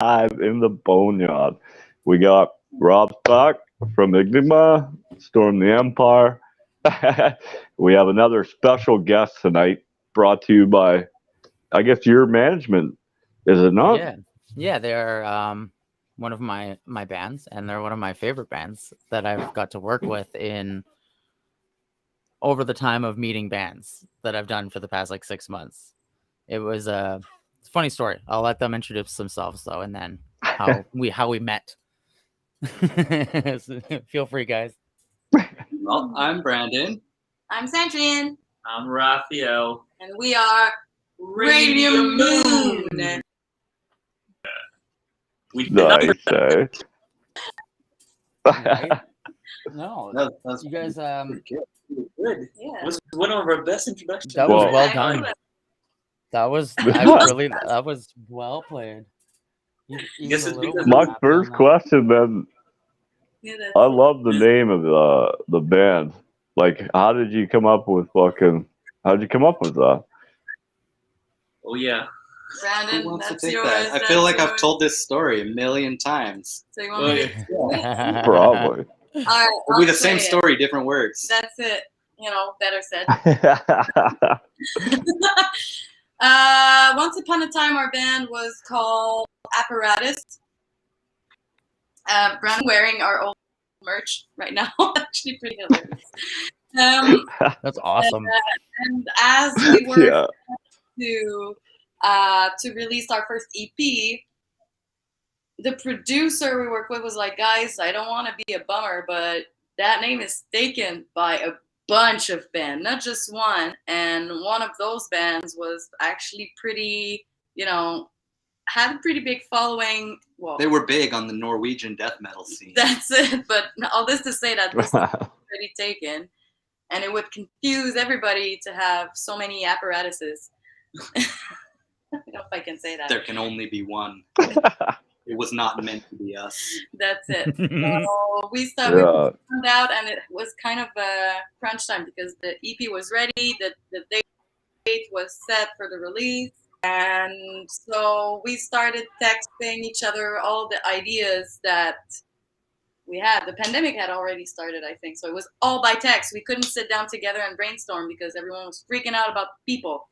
live in the Boneyard. We got Rob Stock from Enigma, Storm the Empire. We have another special guest tonight, brought to you by, I guess, your management. Is it not? Yeah, they're one of my bands, and they're one of my favorite bands that I've got to work with in over the time of meeting bands that I've done for the past like 6 months. It was it's a funny story. I'll let them introduce themselves though, and then how we met. Feel free, guys. Well, I'm Brandon. I'm Sandrian. I'm Raphael. And we are Radium Moon. Nice, eh? Right? No, That's you guys. good. Good. Yeah. It was one of our best introductions. That was Well- well done. That was that was well played. Guess it's because My first question, then, Yeah, that's I love the name of the band. Like, how did you come up with that? Oh yeah. Brandon, Who wants to that's take yours. that? I feel like I've told this story a million times. So you want me to? Probably. All right. It'll be the I'll same say it. story, different words. That's it. Better said. Yeah. Once upon a time, our band was called Apparatus. Brandon wearing our old merch right now. Actually, pretty hilarious. That's awesome. And as we were Yeah. to release our first EP, the producer we worked with was like, guys, I don't want to be a bummer, but that name is taken by a bunch of bands, not just one. And one of those bands was actually pretty, had a pretty big following. Well, They were big on the Norwegian death metal scene. that's it. But all this to say that this is already taken, and it would confuse everybody to have so many apparatuses. I don't know if I can say that. There can only be one. It was not meant to be us. That's it. So we Yeah. found out, and it was kind of a crunch time because the EP was ready, the date was set for the release, and so we started texting each other all the ideas that we had. The pandemic had already started, I think, so it was all by text. We couldn't sit down together and brainstorm because everyone was freaking out about people.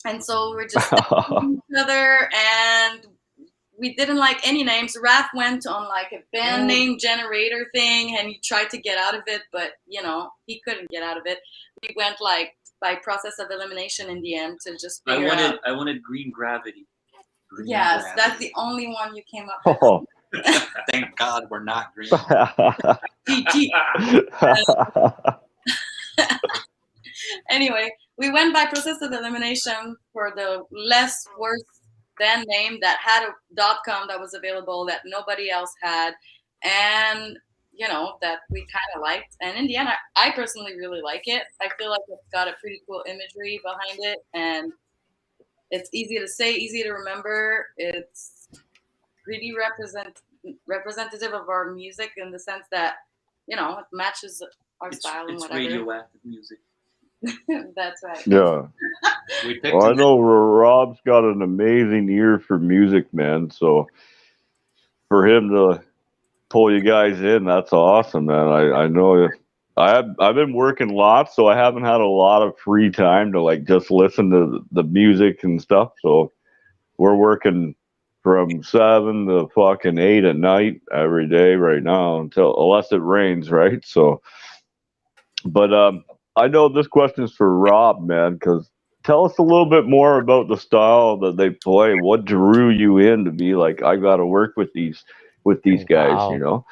And so we're just texting each other, and we didn't like any names. Raph went on like a band name generator thing, and he tried to get out of it, but he couldn't get out of it. We went like by process of elimination in the end to just figure out. I wanted Green Gravity. Yes, that's the only one you came up with. Oh. Thank God we're not green. GG. Anyway, we went by process of elimination for the less worst band name that had a .com that was available that nobody else had, and that we kind of liked. And in the end, I personally really like it. I feel like it's got a pretty cool imagery behind it, and it's easy to say, easy to remember. It's pretty representative of our music in the sense that it matches our style and It's whatever. radioactive music. That's right. Yeah. We picked Well, I a know Rob's got an amazing ear for music, man. So for him to pull you guys in, that's awesome, man. I know I've been working lots, so I haven't had a lot of free time to like just listen to the music and stuff. So we're working from 7 to fucking 8 at night every day right now unless it rains, right? So, but I know this question is for Rob, man, because tell us a little bit more about the style that they play. What drew you in to be like, I got to work with these guys, Wow.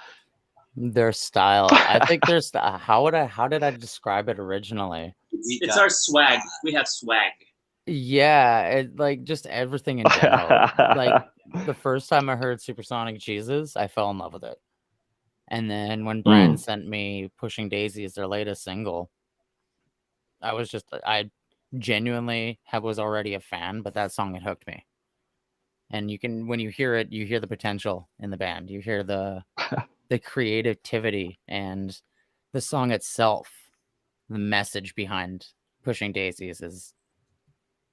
Their style. I think there's how did I describe it originally? It's our swag. We have swag. Yeah, like just everything in general. Like the first time I heard Supersonic Jesus, I fell in love with it. And then when Brand sent me Pushing Daisy as their latest single, I genuinely was already a fan, but that song had hooked me. And when you hear it, you hear the potential in the band. You hear the creativity and the song itself. The message behind Pushing Daisies is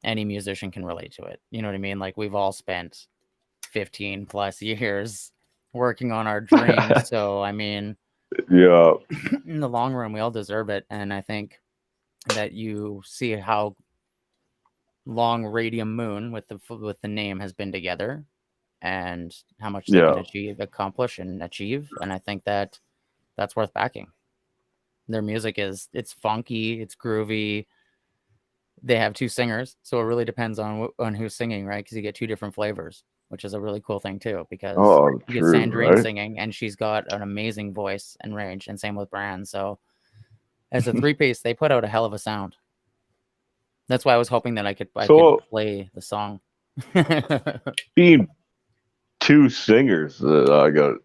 any musician can relate to it. You know what I mean? Like we've all spent 15 plus years working on our dreams. So, I mean, Yeah. in the long run, we all deserve it. And I think that you see how long Radium Moon with the name has been together and how much they can accomplish and achieve. And I think that that's worth backing. Their music it's funky, it's groovy. They have 2 singers, so it really depends on who's singing, right? Because you get 2 different flavors, which is a really cool thing too. Because you get Sandrine singing, and she's got an amazing voice and range, and same with Bran. So as a 3-piece, they put out a hell of a sound. That's why I was hoping that I could play the song. Being 2 singers, I got.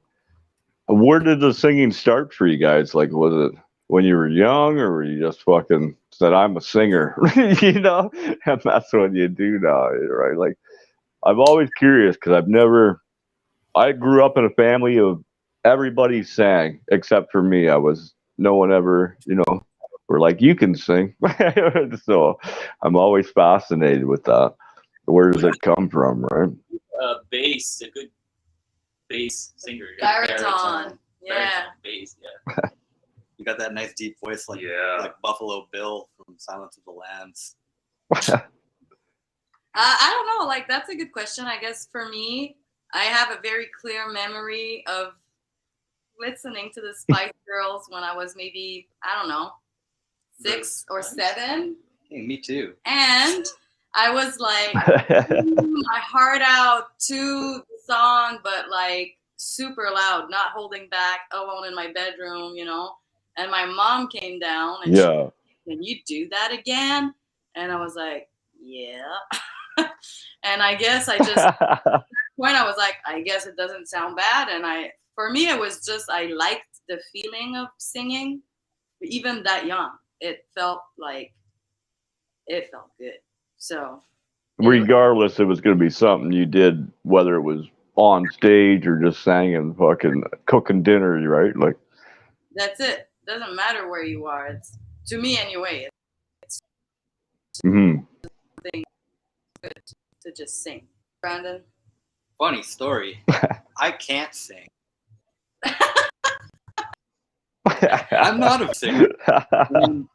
Where did the singing start for you guys? Like, was it when you were young, or were you just fucking said, I'm a singer, you know? And that's what you do now, right? Like, I'm always curious because I grew up in a family of everybody sang except for me. No one ever, were like, you can sing. So I'm always fascinated with that. Where does it come from, right? Bass, a good bass singer. Baritone. Yeah. Bass, yeah. You got that nice deep voice like Buffalo Bill from Silence of the Lambs. I don't know. Like, that's a good question. I guess for me, I have a very clear memory of listening to the Spice Girls when I was maybe, I don't know, 6 or 7. Hey, me too. And I was like, my heart out to the song, but like super loud, not holding back, alone in my bedroom, And my mom came down and she said, can you do that again? And I was like, yeah. And I guess I just, at that point, I was like, I guess it doesn't sound bad. And for me, it was just, I liked the feeling of singing. Even that young, it felt good. So regardless, it was going to be something you did, whether it was on stage or just sang and fucking cooking dinner, right? Like, that's it. Doesn't matter where you are. It's, to me anyway, it's good to just sing. Brandon? Funny story. I can't sing. I'm not a singer. I'm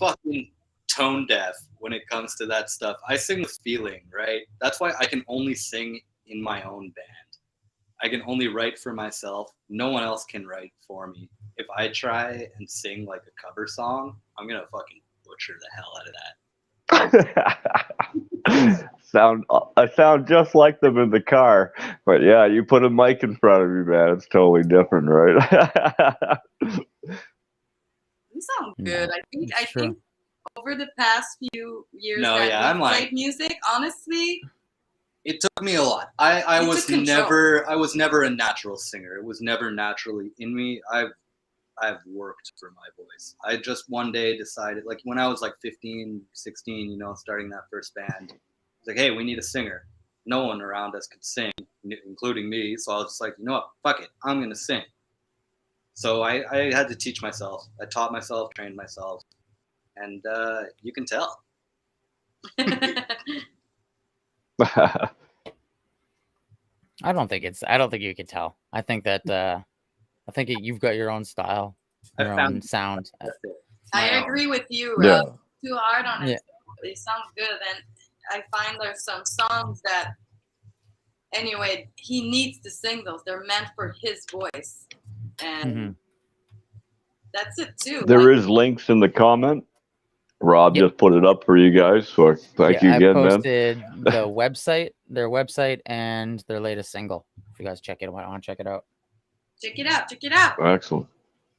fucking tone deaf when it comes to that stuff. I sing with feeling, right? That's why I can only sing in my own band. I can only write for myself. No one else can write for me. If I try and sing like a cover song, I'm gonna fucking butcher the hell out of that. I sound just like them in the car, but yeah, you put a mic in front of me, man, it's totally different, right? You sound good. I think over the past few years that we've played music, honestly, it took me a lot. I was never a natural singer. It was never naturally in me. I've worked for my voice. I just one day decided, like when I was like 15, 16, starting that first band, it's like, hey, we need a singer. No one around us could sing, including me. So I was just like, you know what, fuck it, I'm gonna sing. So I had to teach myself. I taught myself, trained myself, and you can tell. I don't think you can tell. I think that you've got your own style, your own sound. I agree with you, Rob. Too hard on it. Yeah. It sounds good, and I find there's some songs that, anyway, he needs to sing those. They're meant for his voice, and that's it too. There is links in the comment. Rob just put it up for you guys, so thank you again, man. I posted the website, their website, and their latest single. If you guys check it out, check it out. Check it out. Check it out. Excellent.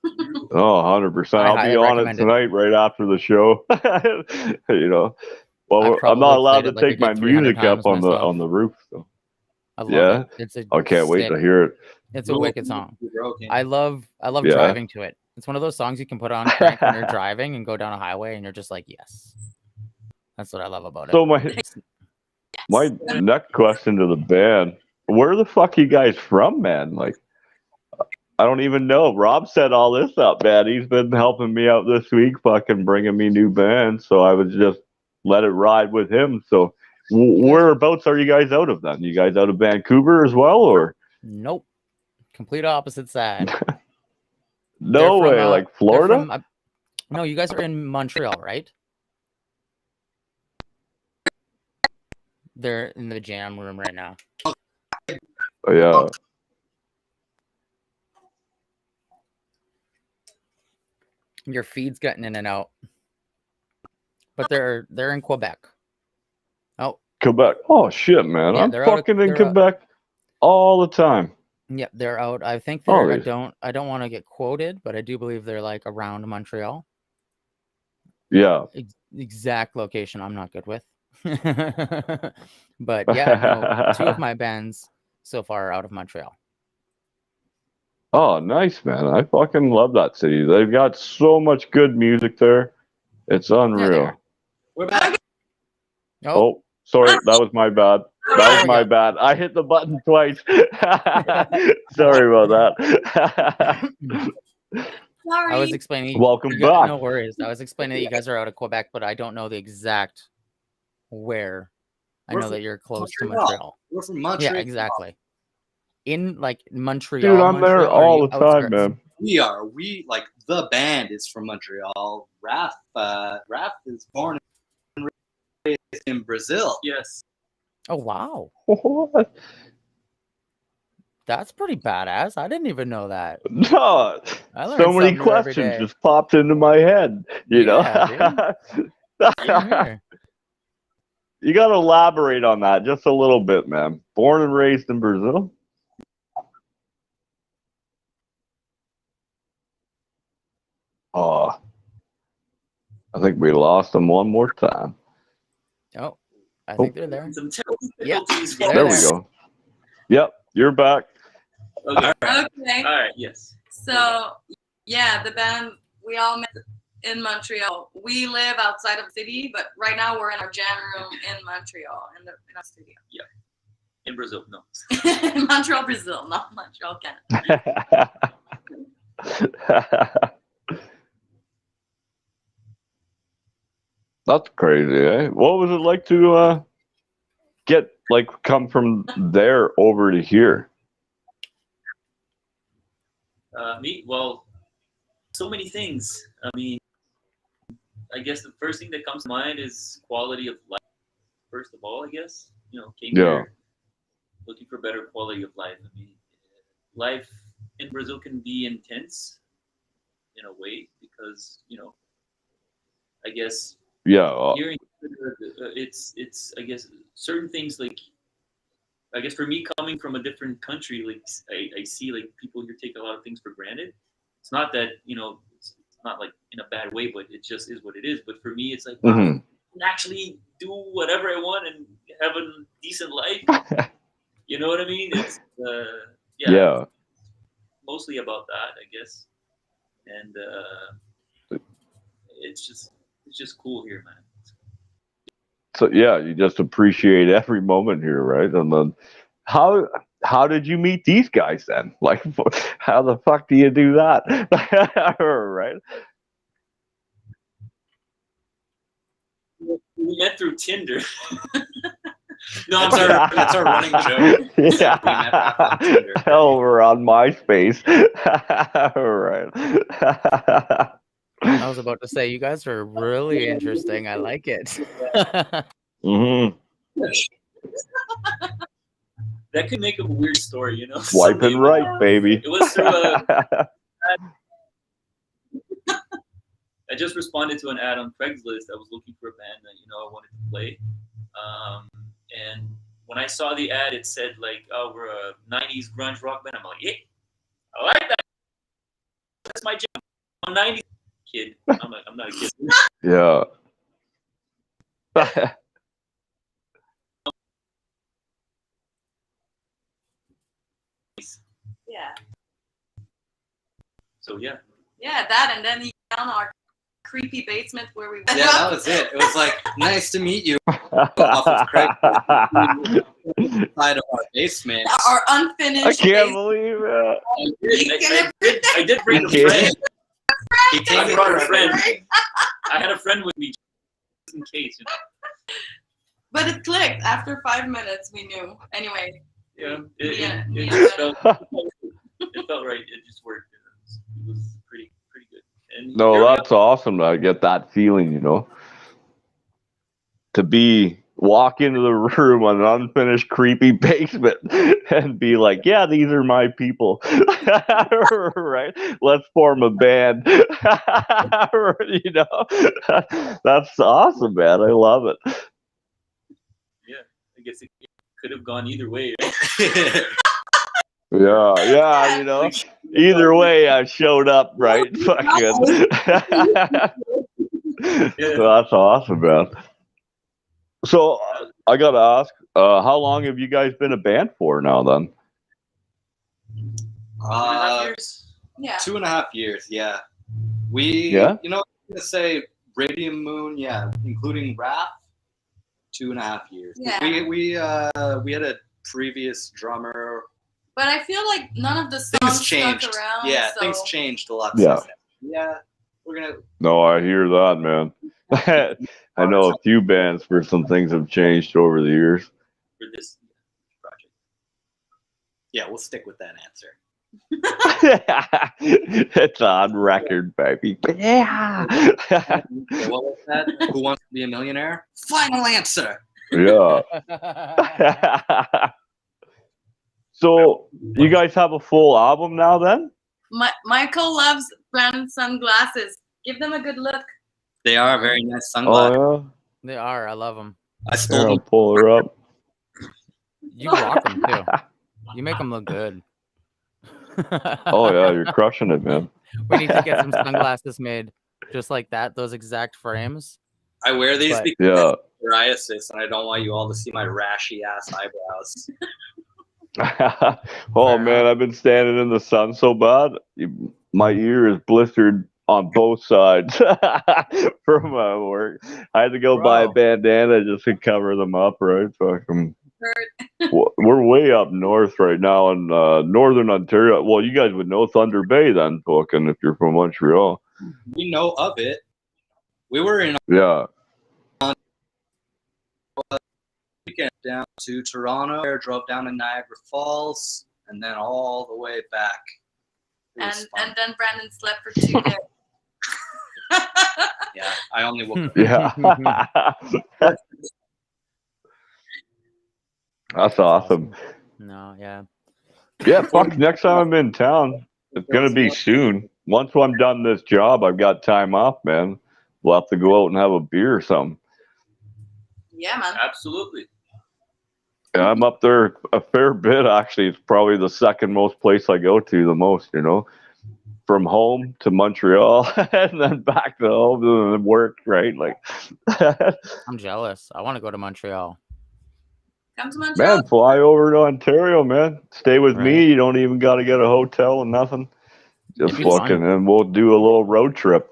100%. I'll be on it tonight right after the show. Well, I'm not allowed to take my music up on the roof. So. I love it. I can't wait to hear it. It's a wicked song. I love driving to it. It's one of those songs you can put on crank when you're driving and go down a highway, and you're just like, yes. That's what I love about it. So my next question to the band: where the fuck you guys from, man? Like, I don't even know. Rob set all this up, man. He's been helping me out this week, fucking bringing me new bands. So I was just let it ride with him. So Whereabouts are you guys out of then? You guys out of Vancouver as well, or? Nope. Complete opposite side. No They're way, from, like they're Florida? from, no, you guys are in Montreal, right? They're in the jam room right now. Oh, yeah. Your feed's getting in and out. But they're in Quebec. Oh, Quebec. Oh shit, man! Yeah, I'm they're out of- fucking in they're out- Quebec all the time. yep, they're out. I think Oh, they're. they- I don't want to get quoted, but I do believe they're like around Montreal. Yeah. Exact location I'm not good with. But yeah, no, two of my bands so far are out of Montreal. Oh, nice, man! I fucking love that city. They've got so much good music there. It's unreal. are. We're back. Oh, sorry, that was my bad. That was my bad. I hit the button twice. Sorry about that. Sorry. I was explaining. Welcome you got- back. No worries. I was explaining that you guys are out of Quebec, but I don't know the exact where. I We're know from that you're close to Montreal. Montreal. We're from Montreal. Yeah, exactly. In like Montreal. Dude, I'm there Montreal, or are all you the time, outskirts? man. We like the band is from Montreal. Raph is born and raised in Brazil. Yes. Oh wow, What? that's pretty badass. I didn't even know that. No, I learn so many something new every questions day. just popped into my head. You Yeah, know, Same here. you got to elaborate on that just a little bit, man. Born and raised in Brazil. Oh, I think we lost them one more time. Oh, I think they're there. Some technical Yeah. difficulties. There There they we are. go. Yep, you're back. Okay. Okay. All right. Yes. So, yeah, the band, we all met in Montreal. We live outside of the city, but right now we're in our jam room in Montreal, in our studio. In Brazil, no. Montreal, Brazil, not Montreal, Canada. That's crazy, eh? What was it like to come from there over to here? Me? Well, so many things. I mean, I guess the first thing that comes to mind is quality of life. First of all, I guess, came Yeah. here looking for better quality of life. I mean, life in Brazil can be intense in a way because, I guess Yeah, here in it's I guess certain things like I guess for me coming from a different country, like I see like people here take a lot of things for granted. It's not that it's not like in a bad way, but it just is what it is. But for me, it's like wow, Mhm. I can actually do whatever I want and have a decent life. You know what I mean? It's yeah. mostly about that, I guess. And it's just cool here, man. So yeah, you just appreciate every moment here, right? And then how did you meet these guys then? Like, how the fuck do you do that? Right? We met through Tinder. No, I'm That's sorry. that's our running joke. We met back on Tinder. Over on MySpace. Right. I was about to say, you guys are really interesting. I like it. Hmm. That could make a weird story, Swiping Someday- right, baby. It was through I just responded to an ad on Craigslist. I was looking for a band that I wanted to play, and when I saw the ad, it said like, "Oh, we're a '90s grunge rock band." I'm like, "Yeah, I like that. That's my jam. I'm a '90s kid." I'm like, "I'm not a kid." Yeah. Yeah. So yeah, Yeah, that, and then he found our creepy basement where we went Yeah, that up. was it. It was like, nice to meet you. Off of Craigslist. Side of our basement. Our unfinished I can't basement. believe it. I did bring a Okay. friend. He came I in brought a for friend. I had a friend with me just in case. But it clicked. After 5 minutes, we knew. Anyway. Yeah, Yeah, it yeah. just felt it felt right. It just worked. It was pretty good. And No, here we that's awesome. I get that feeling, you know, to walk into the room on an unfinished, creepy basement and be like, yeah, these are my people. Right? Let's form a band. You know, that's awesome, man. I love it. yeah, I guess it could have gone either way. Yeah, you know. Either way, I showed up, right? Fucking. That's awesome, man. So I gotta ask, how long have you guys been a band for now? Then 2.5 years. Yeah. 2.5 years. Yeah. Yeah? You know, I'm gonna say Radium Moon. Yeah, including Wrath. 2.5 years. Yeah. We had a previous drummer. But I feel like none of the songs Things changed. stuck around. Yeah, so. things changed a lot. Yeah. Since then. Yeah, we're gonna. No, I hear that, man. I know a few bands where some things have changed over the years. For this project. Yeah, we'll stick with that answer. It's on record, baby. Yeah. Okay, what was that? Who Wants to Be a Millionaire? Final answer. Yeah. So you guys have a full album now, then? Michael loves branded sunglasses. Give them a good look. They are very nice sunglasses. Oh yeah. They are. I love them. I Here, stole I'll them. pull her up. You rock them too. You make them look good. Oh yeah, you're crushing it, man. We need to get some sunglasses made just like that. Those exact frames. I wear these But- because Yeah. I have psoriasis, and I don't want you all to see my rashy ass eyebrows. Oh Fair man, enough. I've been standing in the sun so bad. My ear is blistered on both sides from my work. I had to go buy a Bro. bandana just to cover them up, right? Fucking. Heard. We're way up north right now in northern Ontario. Well, you guys would know Thunder Bay then, fucking, if you're from Montreal. We know of it. We were in a Yeah. weekend down to Toronto, drove down to Niagara Falls, and then all the way back. It was fun. And then Brandon slept for 2 days. Yeah, I only woke up. Yeah. That's awesome. No, yeah. Yeah, fuck, next time I'm in town, it's going to be soon. Once I'm done this job, I've got time off, man. We'll have to go out and have a beer or something. Yeah, man. Absolutely. Yeah, I'm up there a fair bit, actually. It's probably the second most place I go to the most, you know. From home to Montreal and then back to home and then work, right? Like, I'm jealous. I want to go to Montreal. Come to Montreal. man, fly over to Ontario, man. Stay with Right. me. You don't even got to get a hotel and nothing. Just It'd be fun. fucking, and we'll do a little road trip.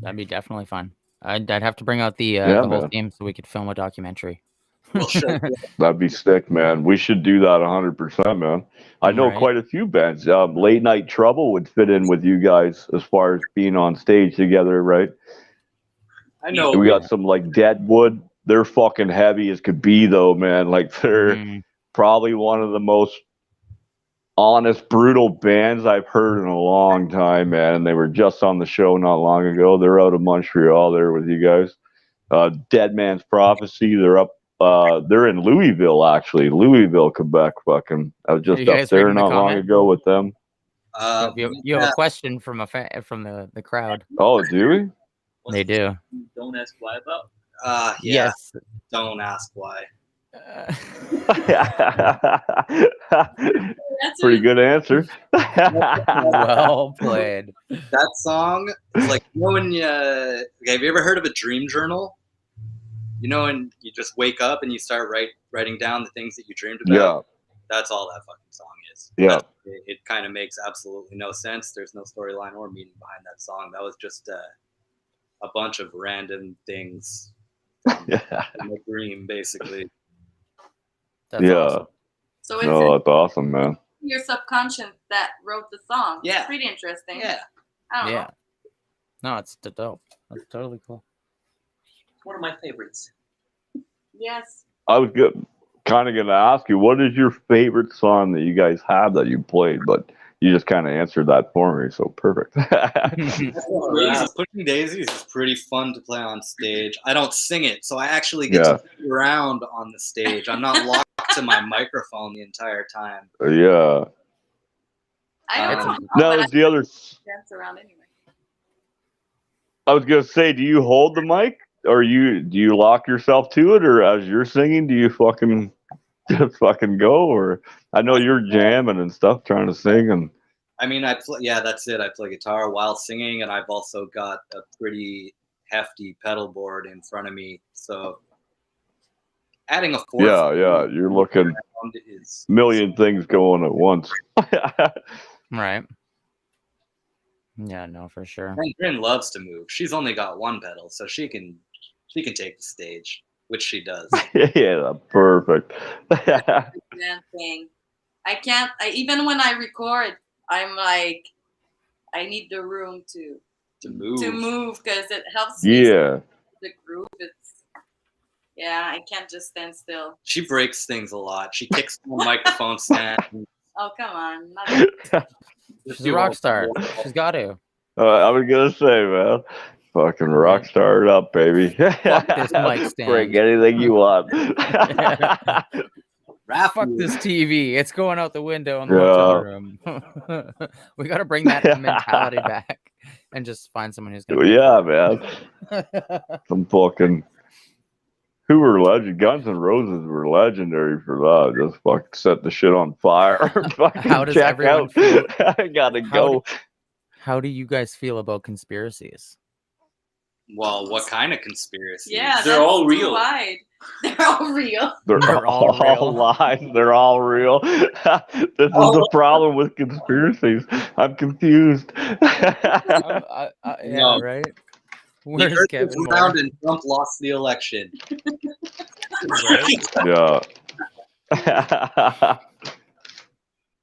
That'd be definitely fun. I'd have to bring out the Yeah, whole man. team so we could film a documentary. We'll show you. That'd be sick, man. We should do that 100%, man. I know Right. quite a few bands. Late Night Trouble would fit in with you guys as far as being on stage together, right? I know. We got some like Deadwood. They're fucking heavy as could be, though, man. Like they're Mm. probably one of the most honest, brutal bands I've heard in a long time, man. And they were just on the show not long ago. They're out of Montreal there with you guys. Dead Man's Prophecy. They're up. They're in Louisville, actually. Louisville, Quebec. Fucking. I was just You up guys there reading the not long comment? ago with them. You have a question from from the crowd. Oh, do we? What's They the do. song you Don't ask why about. Yeah, Yes. don't ask why. That's Pretty good answer. Well played. That song is like, you know when okay, have you ever heard of a dream journal? You know, when you just wake up and you start writing down the things that you dreamed about? Yeah. That's all that fucking song is. Yeah. It kind of makes absolutely no sense. There's no storyline or meaning behind that song. That was just a bunch of random things in a dream, basically. That's Yeah. awesome. So it's No, that's awesome, man. your subconscious that wrote the song. Yeah. It's pretty interesting. Yeah. I don't Yeah. know. No, it's dope. That's totally cool. One of my favorites. Yes. I was kind of going to ask you, what is your favorite song that you guys have that you played? But you just kind of answered that for me, so perfect. Pushing Daisies is pretty fun to play on stage. I don't sing it, so I actually get to move around on the stage. I'm not locked to my microphone the entire time. Yeah. I don't know. Now, is the other... Dance around anyway. I was going to say, do you hold the mic? Or do you lock yourself to it? Or as you're singing, do you fucking just fucking go? Or I know you're jamming and stuff, trying to sing. And I mean, that's it. I play guitar while singing, and I've also got a pretty hefty pedal board in front of me. So adding a fourth. Yeah, you're looking million things going at once. Right. Yeah, no, for sure. Bryn loves to move. She's only got one pedal, so she can take the stage, which she does. Yeah, perfect. Dancing. I can't. Even when I record, I'm like, I need the room to move because it helps me. Yeah. The groove. I can't just stand still. She breaks things a lot. She kicks the microphone stand. Oh, come on. She's a rock star. She's got to. I was gonna say, man, fucking rock star it up, baby. Fuck this mic stand. Break anything you want. Fuck this TV. It's going out the window in the hotel room. We got to bring that mentality back and just find someone who's gonna. Yeah, man. Some fucking. Who were legend? Guns N' Roses were legendary for that. Just fucking set the shit on fire. How does everyone feel? I gotta go. How do you guys feel about conspiracies? Well, what kind of conspiracies? Yeah, they're all real. Wide. They're all real. They're all real. Lies. They're all real. This is the problem with conspiracies. I'm confused. Yeah, right. Where's Kevin around and Trump lost the election. Yeah.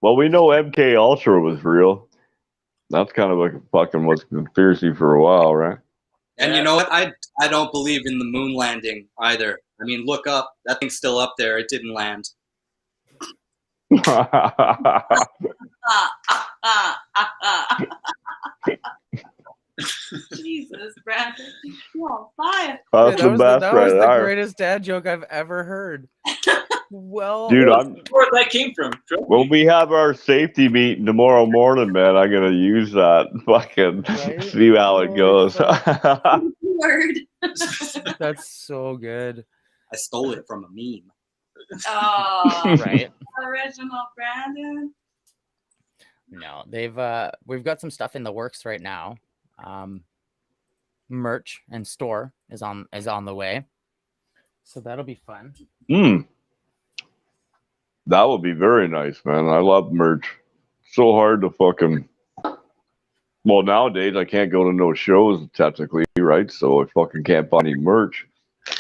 Well, we know MK Ultra was real. That's kind of like a fucking was conspiracy for a while, right? And you know what? I don't believe in the moon landing either. I mean, look up. That thing's still up there. It didn't land. Jesus, Brandon. You're on fire. That's the best that was the greatest dad joke I've ever heard. Well, dude, where that came from. When we have our safety meeting tomorrow morning, man, I'm gonna use that. Fucking see how it goes. Word. That's so good. I stole it from a meme. Oh, right. Original Brandon. No, we've got some stuff in the works right now. Merch and store is on the way, so that'll be fun. That would be very nice, man. I love merch. So hard to fucking. Well, nowadays I can't go to no shows technically, right? So I fucking can't buy any merch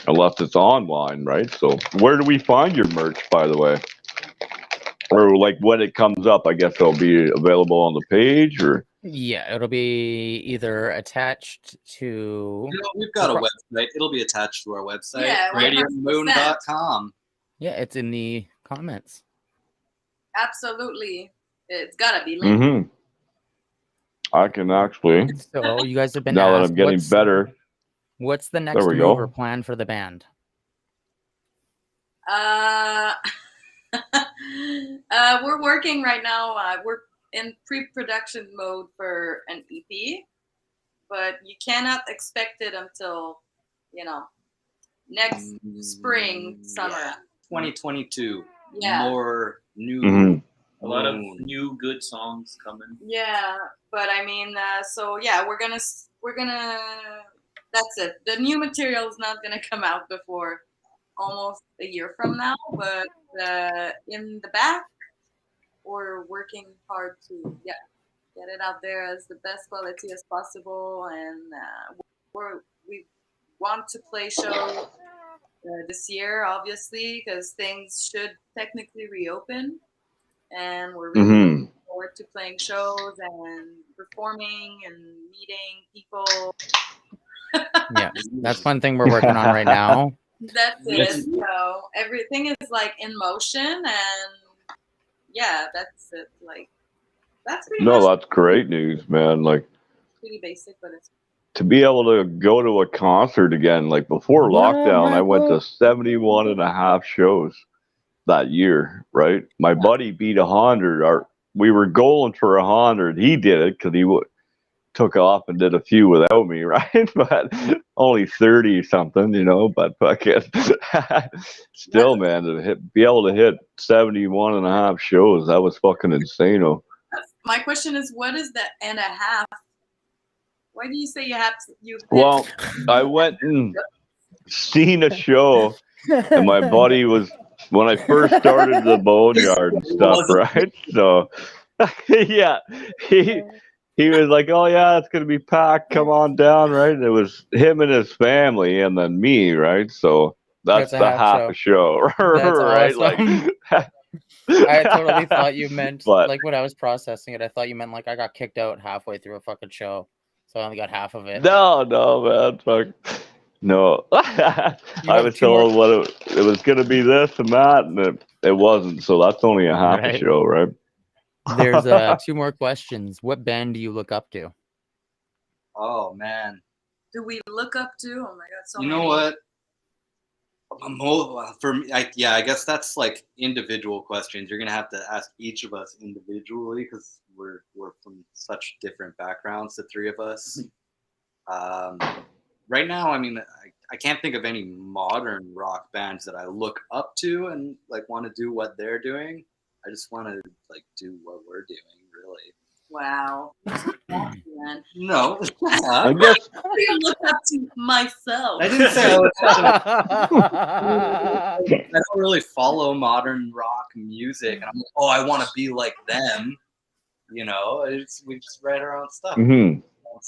unless it's online, right? So where do we find your merch, by the way? Or like when it comes up, I guess it'll be available on the page, or yeah, it'll be either attached to. We've got a website. It'll be attached to our website, yeah, radiomoon.com. Yeah, it's in the comments. Absolutely, it's gotta be linked. I can actually. So you guys have been now asked, that I'm getting better. What's the next move or plan for the band? We're working right now. We're in pre-production mode for an EP, but you cannot expect it until next spring, summer, 2022. Yeah, more new. A lot of new good songs coming. Yeah, but I mean, so yeah, we're gonna. That's it. The new material is not gonna come out before almost a year from now, but in the back, we're working hard to get it out there as the best quality as possible, and we want to play shows this year, obviously, because things should technically reopen, and we're really looking forward to playing shows and performing and meeting people. Yeah, that's one thing we're working on right now. That's it. So everything is like in motion, and yeah, that's it. Like that's pretty No, much that's great news, man. Like pretty basic, but it's to be able to go to a concert again, like before What up, lockdown, I went to Michael? 71 and a half shows that year, right? My buddy beat 100. We were going for 100. He did it because took off and did a few without me, right? But only 30 something, but fucking still, man, be able to hit 71 and a half shows, that was fucking insane. my question is, what is the and a half? Why do you say you have to? Well, I went and seen a show, and my buddy was when I first started the Boneyard and stuff, right? So, yeah, he was like, "Oh yeah, it's gonna be packed. Come on down, right?" And it was him and his family, and then me, right? So that's a the half half show. a show, That's right? awesome. Like, I totally thought you meant But- like when I was processing it. I thought you meant like I got kicked out halfway through a fucking show, so I only got half of it. no, man, fuck. No, I have was two more- told what it was going to be this and that, and it wasn't. So that's only a half a Right. show, right? There's 2 more questions. What band do you look up to? Oh man, Do we look up to? Oh my god, so you know many. what? For me, I guess that's like individual questions. You're gonna have to ask each of us individually because we're from such different backgrounds, the three of us. Right now, I mean, I can't think of any modern rock bands that I look up to and like want to do what they're doing. I just want to like do what we're doing, really. Wow. Man. No, I guess I look up to myself. I didn't say I was. I don't really follow modern rock music, and I'm like, oh, I want to be like them. We just write our own stuff. mhm. I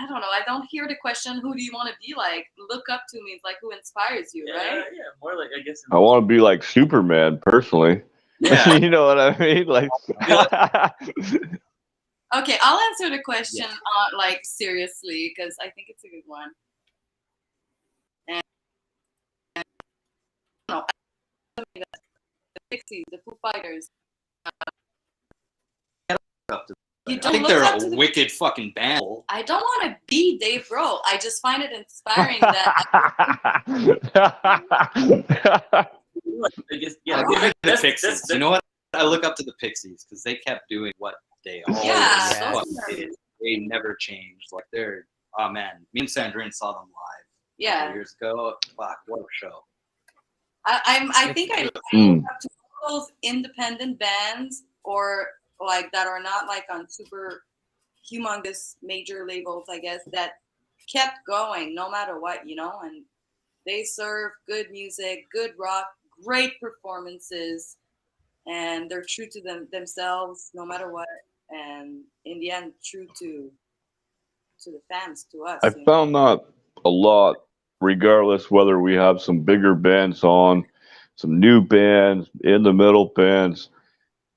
don't know. I don't hear the question, who do you want to be like? Look up to means like who inspires you, right? Yeah, more like I guess. I want to be like Superman, personally. Yeah. You know what I mean? Like, Okay, I'll answer the question like seriously because I think it's a good one. And no, the Pixies, the Foo Fighters. You I don't think look they're up to a the- wicked fucking band. I don't want to be Dave Grohl. I just find it inspiring that. I guess I'll give it to the that's- Pixies. that's- You know what? I look up to the Pixies because they kept doing what they always Yeah, fucking those are- did. They never changed. Like oh man, me and Sandrine saw them live a couple Yeah, years ago. Fuck, what a show! I think I look up to all those independent bands or like that are not like on super humongous major labels, I guess, that kept going no matter what, and they serve good music, good rock, great performances, and they're true to themselves no matter what, and in the end true to the fans, to us. I found that a lot, regardless whether we have some bigger bands on, some new bands, in the middle bands.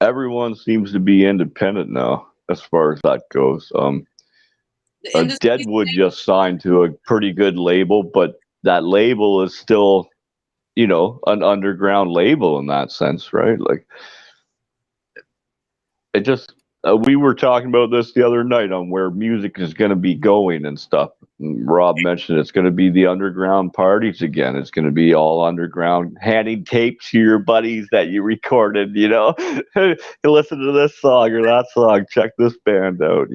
Everyone seems to be independent now, as far as that goes. The industry- Deadwood just signed to a pretty good label, but that label is still, an underground label in that sense, right? Like, it just. We were talking about this the other night on where music is going to be going and stuff. And Rob mentioned it's going to be the underground parties again. It's going to be all underground, handing tapes to your buddies that you recorded, you listen to this song or that song, check this band out,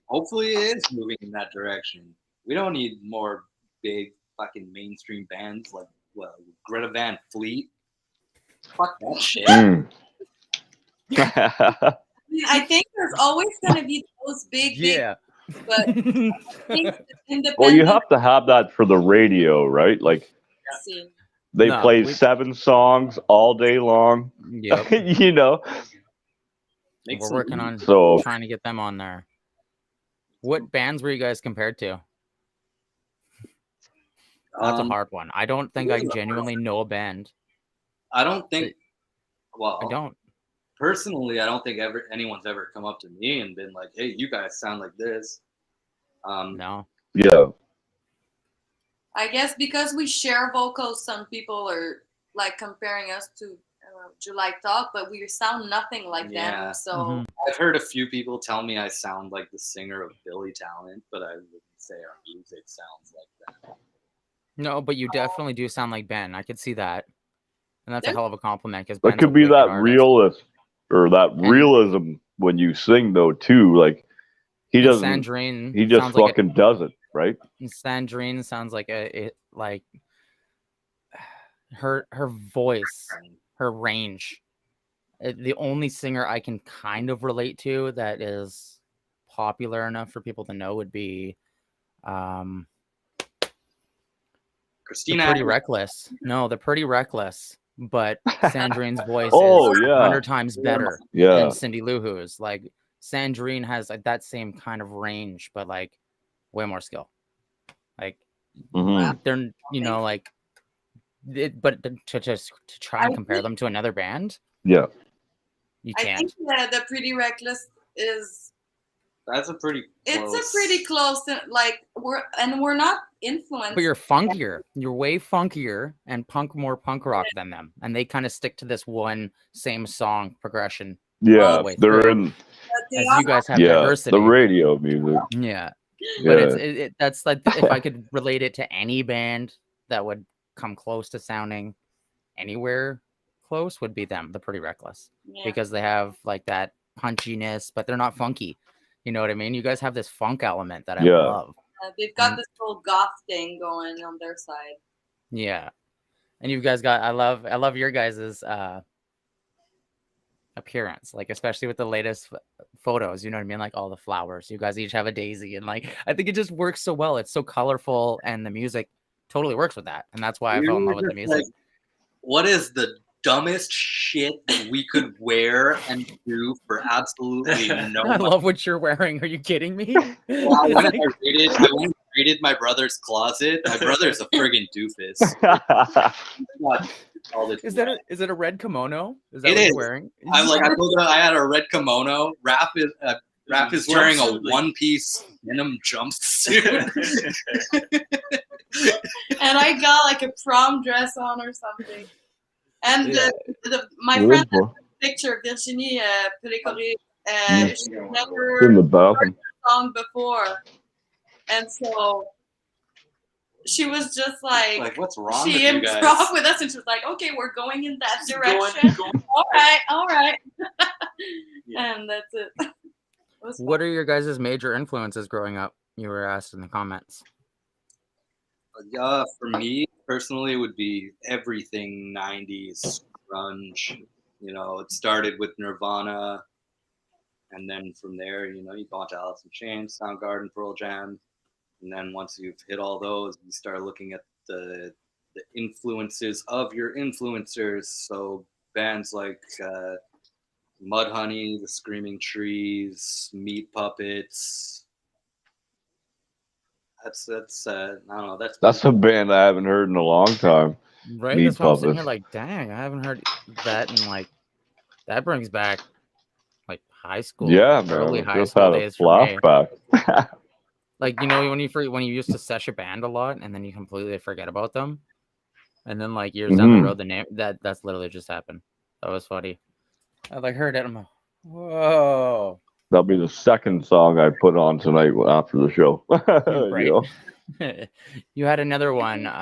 Hopefully, it is moving in that direction. We don't need more big fucking mainstream bands like Greta Van Fleet. Fuck that shit. I think there's always going to be those big, but I think the independent Well, you have to have that for the radio, right? Like, scene. they No, play we- 7 songs all day long, Yep. We're working on So- trying to get them on there. What bands were you guys compared to? That's a hard one. I don't think I genuinely know a band. I don't think. Well, I don't. Personally, I don't think anyone's ever come up to me and been like, "Hey, you guys sound like this." No. Yeah. I guess because we share vocals, some people are like comparing us to July Talk, but we sound nothing like Yeah. them. So Mhm. I've heard a few people tell me I sound like the singer of Billy Talent, but I wouldn't say our music sounds like that. No, but you definitely do sound like Ben. I could see that, and that's a There's- hell of a compliment because That Ben's a could be wicked that artist. realist or that And- realism when you sing though too. Like he And doesn't. Sandrine He just sounds like fucking does it, right? Sandrine sounds like like her voice, her range. The only singer I can kind of relate to that is popular enough for people to know would be the Christina. Pretty Reckless. No, the Pretty Reckless. But Sandrine's voice Oh, is yeah. 100 times better Yeah. than Cindy Lou Who's. Like Sandrine has like that same kind of range, but like way more skill. Like Mhm. they're like but to try and compare them to another band, Yeah. you I can't. think the Pretty Reckless is. That's a pretty. It's a pretty close. Like we're not influenced. But you're funkier. You're way funkier and more punk rock than them. And they kind of stick to this one same song progression. Yeah. way They're through. in. They As you guys have Yeah. diversity. The radio music. Yeah. Yeah. But that's like if I could relate it to any band that would come close to sounding anywhere close would be them, the Pretty Reckless. Yeah. Because they have like that punchiness, but they're not funky. You know what I mean? You guys have this funk element that I Yeah. love. They've got this whole goth thing going on their side. Yeah. And you guys got I love your guys' appearance, like especially with the latest photos, you know what I mean? Like all the flowers. You guys each have a daisy, and like I think it just works so well. It's so colorful, and the music totally works with that. And that's why I fell in love with the music. Like, what is the dumbest shit that we could wear and do for absolutely no I money? love what you're wearing. Are you kidding me? Well, I It's went like- and I went and raided my brother's closet. My brother's a friggin' doofus. All the- is it a red kimono? Is that It what is. you're wearing? I'm like, I had a red kimono. Raph is wearing a Jumpsuit, like- one-piece denim jumpsuit. And I got like a prom dress on or something. And Yeah. my It friend is, bro. has a picture, Virginie Pericory, Mm. she In the never bathroom. song before. And so she was just like What's wrong she with you improv guys? with us and she was like, okay, we're going in that Going- direction. going- All right. Yeah. And that's it. It was What are your guys' major influences growing up? You were asked in the comments. For me personally, it would be everything 90s grunge. You know, it started with Nirvana, and then from there, you go on to Alice in Chains, Soundgarden, Pearl Jam, and then once you've hit all those, you start looking at the influences of your influencers. So bands like Mudhoney, The Screaming Trees, Meat Puppets. That's I don't know. That's a band I haven't heard in a long time. Right? Meat That's why I'm sitting here Puppets. like, dang, I haven't heard that, and like that brings back like high school, Yeah, man. early I high just school had a days for me. flashback. Like when you used to sesh a band a lot and then you completely forget about them, and then like years down the Mhm. road, the name that's literally just happened. That was funny. I like heard it. I'm like, whoa, That'll be the second song I put on tonight after the show. Right. You know? You had another one. Does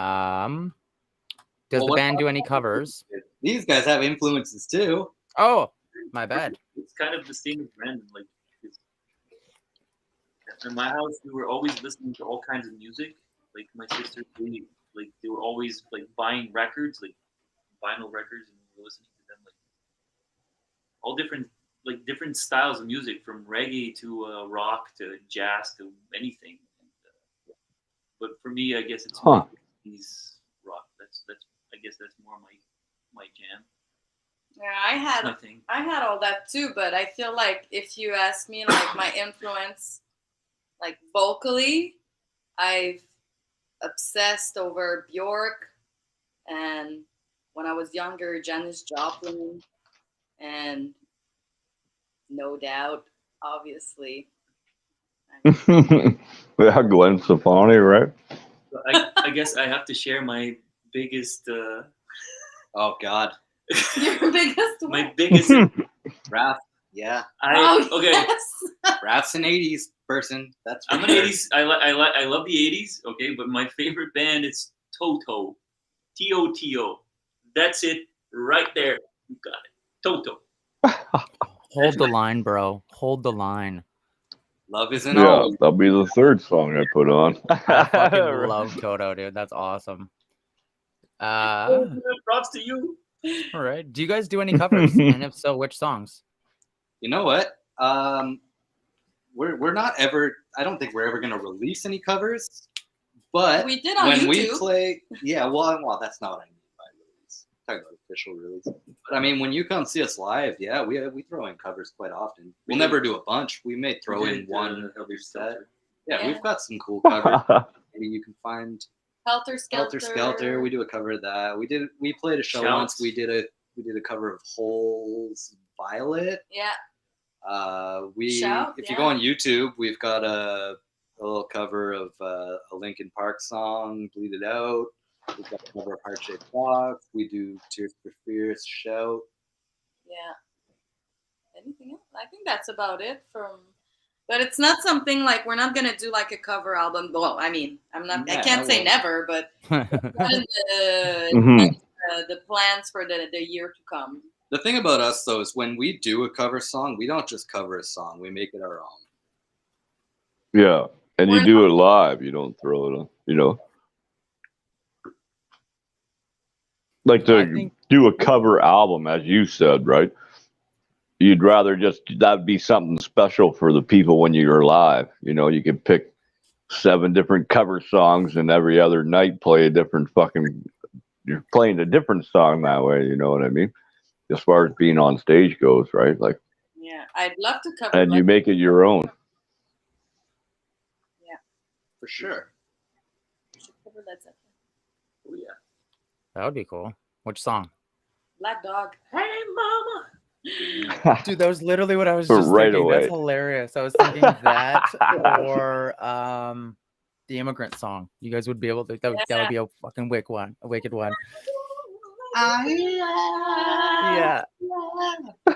Well, the what- band do any covers? These guys have influences too. Oh, my bad. It's kind of the same as Brandon. Like, in my house, we were always listening to all kinds of music. Like my sisters, they were always like buying records, like vinyl records, and we were listening to them, like all different styles of music, from reggae to rock to jazz to anything. And, but for me, I guess it's Huh. these rock. That's I guess that's more my jam. Yeah, I had Nothing. I had all that too, but I feel like if you ask me like my influence, like vocally, I've obsessed over Bjork, and when I was younger, Janis Joplin, and No Doubt, obviously. Yeah, Gwen Stefani, right? I guess I have to share my biggest, Oh God, Your biggest my one. biggest. Raph. Yeah, Okay. Yes. Raph's an '80s person. That's for I'm an sure. '80s. I love the '80s. Okay, but my favorite band is Toto. Toto. That's it right there. You got it. Toto. Hold the line, bro. Hold the line. Love isn't Yeah, always. that'll be the third song I put on. I fucking love Toto, dude. That's awesome. Props to you. All right. Do you guys do any covers? And if so, which songs? You know what? We're not ever. I don't think we're ever gonna release any covers. But We did on when we YouTube. play, yeah. Well, that's not what I mean by release. I'm talking about official release. But I mean, when you come see us live, yeah, we throw in covers quite often. We'll never do a bunch. We may throw in one every set. Yeah, Yeah. we've got some cool covers. Maybe you can find Helter Skelter. Helter Skelter. We do a cover of that. We played a show Shouts. once. We did a cover of Hole's Violet. Yeah. If you go on YouTube, we've got a little cover of a Linkin Park song, Bleed It Out. We've got a cover of Heart Shaped Box. We do Tears for Fears, Shout. Yeah. Anything else? I think that's about it but it's not something like we're not gonna do like a cover album. Well, I mean, I can't say never, but not in the plans for the year to come. The thing about us though is when we do a cover song, we don't just cover a song, we make it our own. Yeah, and you do it live. You don't throw it on, Like to do a cover album, as you said, right? You'd rather that'd be something special for the people when you're live. You could pick 7 different cover songs and every other night play a different you're playing a different song that way. You know what I mean? As far as being on stage goes, right? Like, yeah, I'd love to cover. And you make it your own. Yeah, for sure. Cover Led Zeppelin. Oh yeah, that would be cool. Which song? Black Dog. Hey mama. Dude, that was literally what I was For just right thinking. away. That's hilarious. I was thinking that or the Immigrant Song. You guys would be able to. That would be a fucking wicked one. Yeah,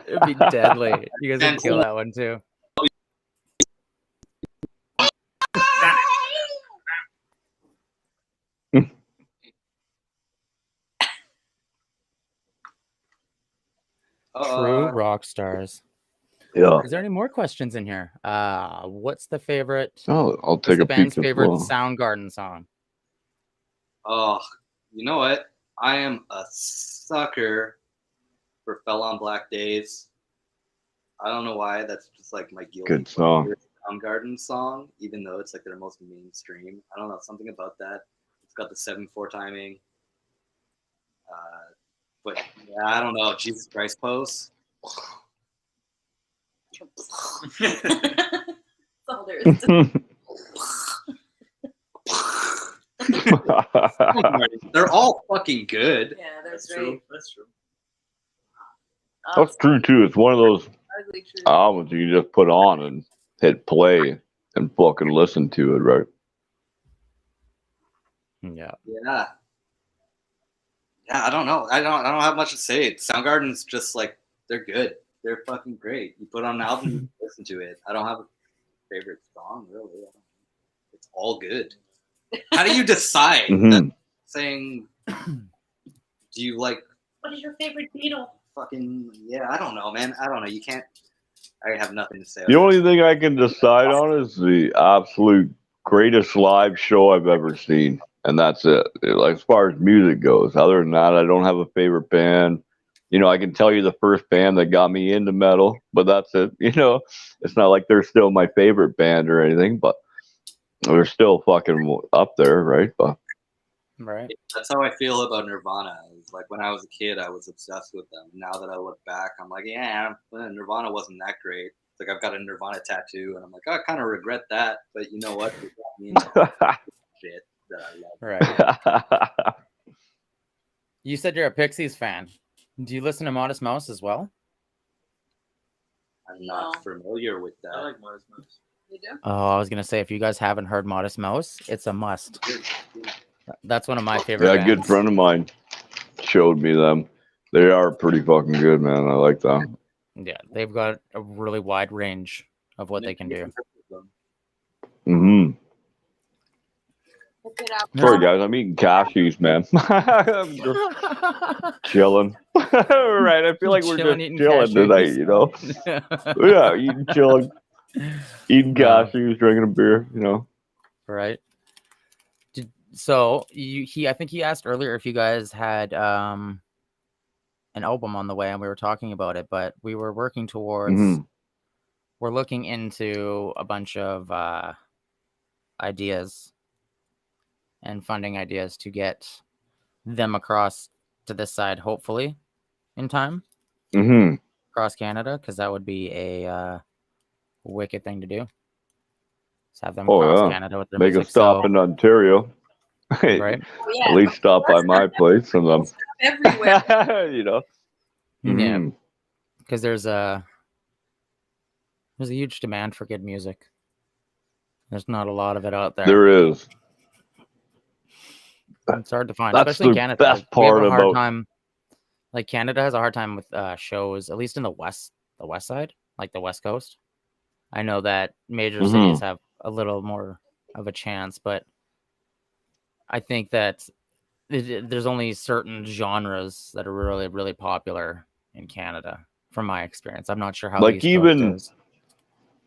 it'd be deadly. You guys would kill that one too. True rock stars. Yeah. Is there any more questions in here? What's the favorite? Oh, I'll take a peek. Band's favorite Soundgarden song. Oh, you know what? I am a sucker for Fell on Black Days. I don't know why. That's just like my guilty Good song. Soundgarden song, even though it's like their most mainstream. I don't know, something about that. It's got the 7/4 timing. But yeah, I don't know. Jesus Christ pose. That's all there is to They're all fucking good. Yeah, That's great. true. That's true. That's true too. It's one of those Ugly true. albums you can just put on and hit play and fucking listen to it, right? Yeah. Yeah. Yeah, I don't know. I don't have much to say. Soundgarden's just like, they're good. They're fucking great. You put on an album, you listen to it. I don't have a favorite song, really. It's all good. How do you decide? Mhm. Saying, do you like... What is your favorite Beatle? Fucking, yeah, I don't know, man. I don't know. You can't... I have nothing to say. The only thing I can decide on is the absolute greatest live show I've ever seen. And that's it. Like, as far as music goes. Other than that, I don't have a favorite band. I can tell you the first band that got me into metal, but that's it. It's not like they're still my favorite band or anything, but they're still fucking up there, right? But Right. That's how I feel about Nirvana. It's like when I was a kid, I was obsessed with them. Now that I look back, I'm like, yeah, Nirvana wasn't that great. It's like I've got a Nirvana tattoo, and I'm like, I kind of regret that, but you know what? It got me into shit that I love. Right. You said you're a Pixies fan. Do you listen to Modest Mouse as well? I'm not familiar with I that. like Modest Mouse. You do? Oh, I was gonna say, if you guys haven't heard Modest Mouse, it's a must. That's one of my favorite Yeah, a bands. good friend of mine showed me them. They are pretty fucking good, man. I like them. Yeah, they've got a really wide range of what they can do. Mm-hmm. Look it up. Sorry, guys. I'm eating cashews, man. I'm just chilling. Right. I feel like we're Chilling, just eating chilling tonight, you know? Yeah, eating, chilling, eating No. cashews, drinking a beer, you know? Right. So I think he asked earlier if you guys had an album on the way, and we were talking about it, but we were working towards. Mm-hmm. We're looking into a bunch of ideas and funding ideas to get them across to this side, hopefully, in time, Mm-hmm. across Canada, because that would be a wicked thing to do. Just have them Oh, across yeah. Canada with their Make a music. stop So, in Ontario. right? Oh, yeah, At least stop by my place and everywhere. you know. Yeah, Mm-hmm. because there's a huge demand for good music. There's not a lot of it out there. There is. It's hard to find, That's especially in the Canada. best We have part a hard about. time. Like Canada has a hard time with shows, at least in the west side, like the West Coast. I know that major cities have a little more of a chance, but I think that there's only certain genres that are really, really popular in Canada, from my experience. I'm not sure how the Like East Coast even is.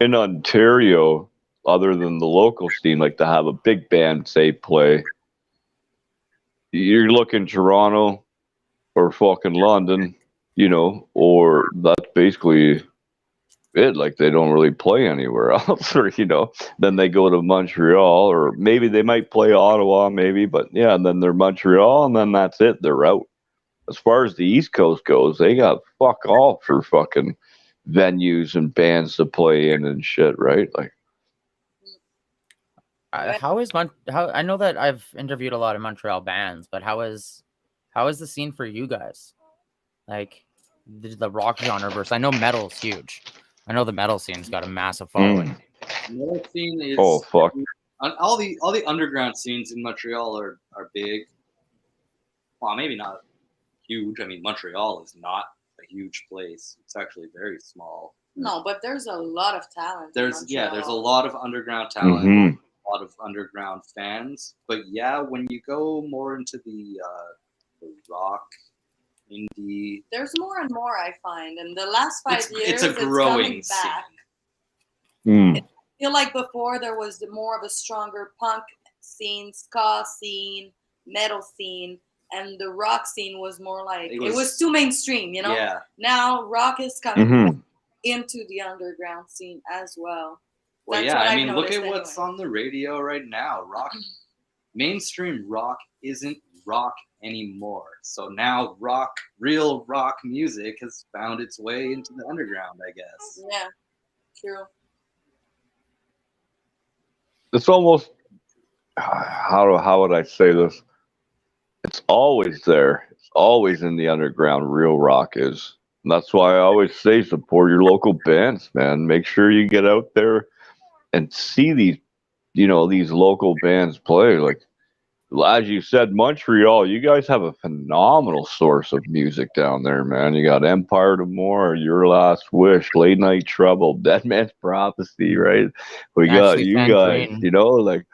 in Ontario, other than the local scene, like to have a big band say play, you're looking Toronto or fucking London, you know, or that's basically it. Like they don't really play anywhere else, or you know, then they go to Montreal, or maybe they might play Ottawa, maybe, but yeah, and then they're Montreal, and then that's it. They're out. As far as the East Coast goes, they got fuck all for fucking venues and bands to play in and shit, right? Like, How I know that I've interviewed a lot of Montreal bands, but how is the scene for you guys? Like the rock genre versus, I know metal's huge. I know the metal scene's got a massive following. Metal scene is oh fuck, all the underground scenes in Montreal are big. Well, maybe not huge. I mean, Montreal is not a huge place. It's actually very small. No, but there's a lot of talent. There's in there's a Montreal. lot of underground talent, Mhm. a lot of underground fans. But yeah, when you go more into the rock, indie, There's more and more I find. In the last 5 years, it's a growing coming back. Mm. I feel like before there was more of a stronger punk scene, ska scene, metal scene, and the rock scene was more like it was too mainstream, you know. Yeah. Now rock is coming Mhm. into the underground scene as well. Well, That's yeah. what I I've mean, look noticed at what's anyway. on the radio right now. Rock, mainstream rock isn't rock anymore. So now real rock music has found its way into the underground, I guess. Yeah, true. It's almost how would I say this? It's always there. It's always in the underground. Real rock is. And that's why I always say support your local bands, man. Make sure you get out there and see these, you know, these local bands play. Like as you said, Montreal, you guys have a phenomenal source of music down there, man. You got Empire to More, Your Last Wish, Late Night Trouble, Dead Man's Prophecy, right? We got Actually, you guys, you know, like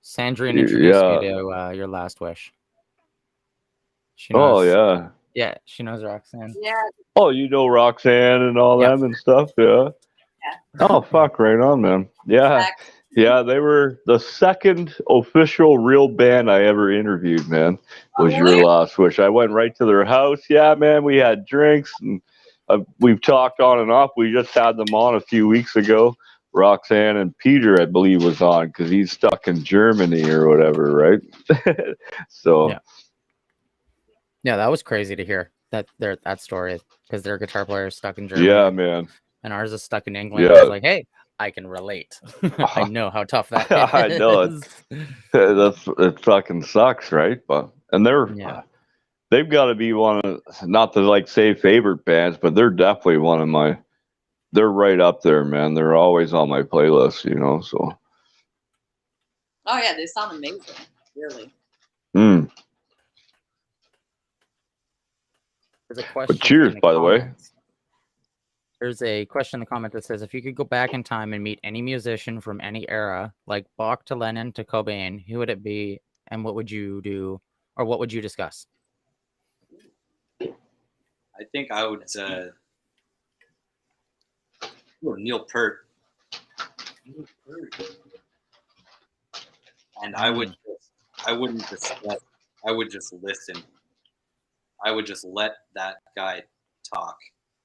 Sandrine introduced me yeah. to Your Last Wish. She Oh knows, yeah. She knows Roxanne. Yeah. Oh, you know Roxanne and all Yep. them and stuff, yeah. Oh fuck, right on, man. Yeah. Exactly. Yeah, they were the second official real band I ever interviewed, man. Was Your Last Wish. I went right to their house. Yeah, man, we had drinks and we've talked on and off. We just had them on a few weeks ago. Roxanne and Peter, I believe, was on because he's stuck in Germany or whatever, right? So Yeah, that was crazy to hear that story, because their guitar player is stuck in Germany. yeah, man. And ours is stuck in England. Yeah. I was like, hey, I can relate. I know how tough that is. I know it fucking sucks, right? But and they've got to be one of, not to like say favorite bands, but they're definitely one of my they're right up there, man. They're always on my playlist, you know. So. Oh yeah, they sound amazing. Really. Mm. There's a question. But cheers, in the by the way. comments. There's a question in the comment that says, if you could go back in time and meet any musician from any era, like Bach to Lennon to Cobain, who would it be, and what would you do, or what would you discuss? I think I would Neil Peart. And I wouldn't discuss. I would just listen. I would just let that guy talk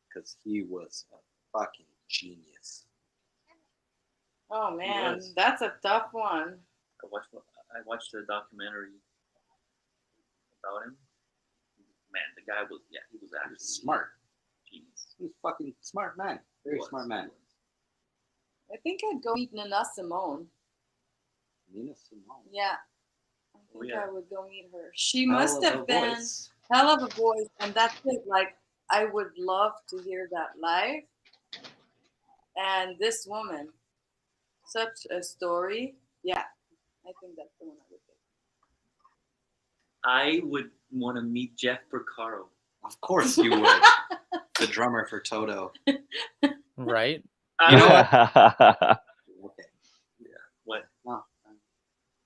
because he was a fucking genius. Oh man, Yes. that's a tough one. I watched a documentary about him. Man, the guy was he was actually Smart. genius. He's a fucking smart man. Very smart man. I think I'd go meet Nina Simone. Nina Simone. Yeah. I think yeah. I would go meet her. She Hell must of a have been voice. hell of a voice, and that's it. Like, I would love to hear that live. And this woman, such a story. Yeah, I think that's the one I would pick. I would want to meet Jeff Porcaro. Of course you would. The drummer for Toto. Right? You know what? Okay. What? No.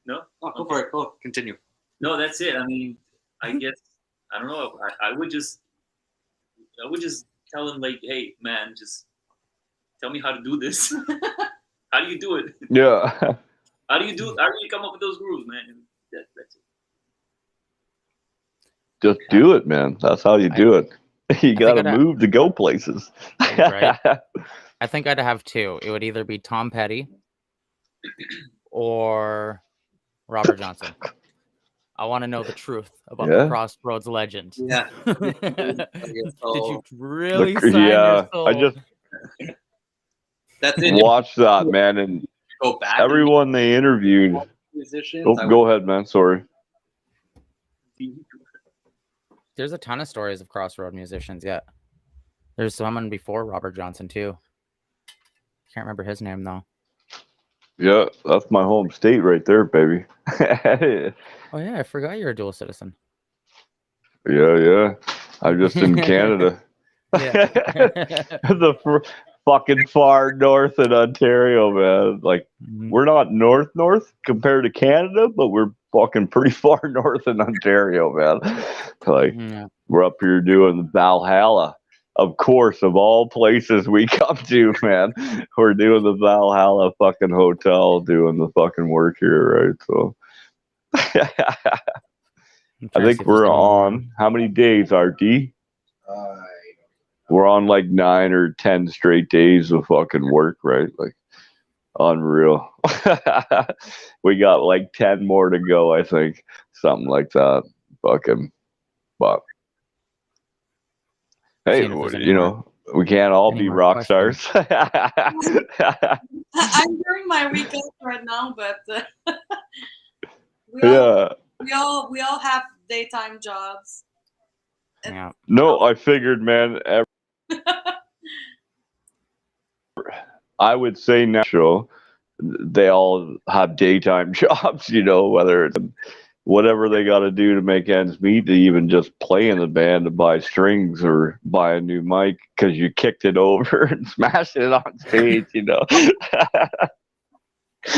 No? Oh, go for it. Go. Continue. No, that's it. I mean, I guess I don't know. I would just tell him like, hey man, just tell me how to do this. How do you do it? Yeah. How do you come up with those grooves, man? That's it. Just do it, man. That's how you do it. You got to move to go places. Right. I think I'd have two. It would either be Tom Petty or Robert Johnson. I want to know the truth about the Crossroads legend. Yeah. Did you really sign Yeah, your soul? I just That's it. watched that, man, and Go back. everyone they interviewed. Musicians. Oh, go ahead, man. Sorry. There's a ton of stories of Crossroad musicians. Yeah, there's someone before Robert Johnson too. Can't remember his name though. Yeah, that's my home state right there, baby. Oh yeah, I forgot you're a dual citizen. Yeah. I'm just in Canada. Yeah. The fucking far north in Ontario, man. Like, we're not north compared to Canada, but we're fucking pretty far north in Ontario, man. Like, we're up here doing Valhalla. Of course, of all places we come to, man, we're doing the Valhalla fucking hotel, doing the fucking work here, right? So, I think we're on how many days, RD? We're on like 9 or 10 straight days of fucking work, right? Like, unreal. We got like 10 more to go, I think. Something like that. Fucking, but hey, you know, we can't all be rock stars. I'm doing my weekend right now, but we all have daytime jobs. Yeah. No, I figured, man. I would say now, they all have daytime jobs, you know, whether it's whatever they got to do to make ends meet, to even just play in the band, to buy strings or buy a new mic because you kicked it over and smashed it on stage, you know. That's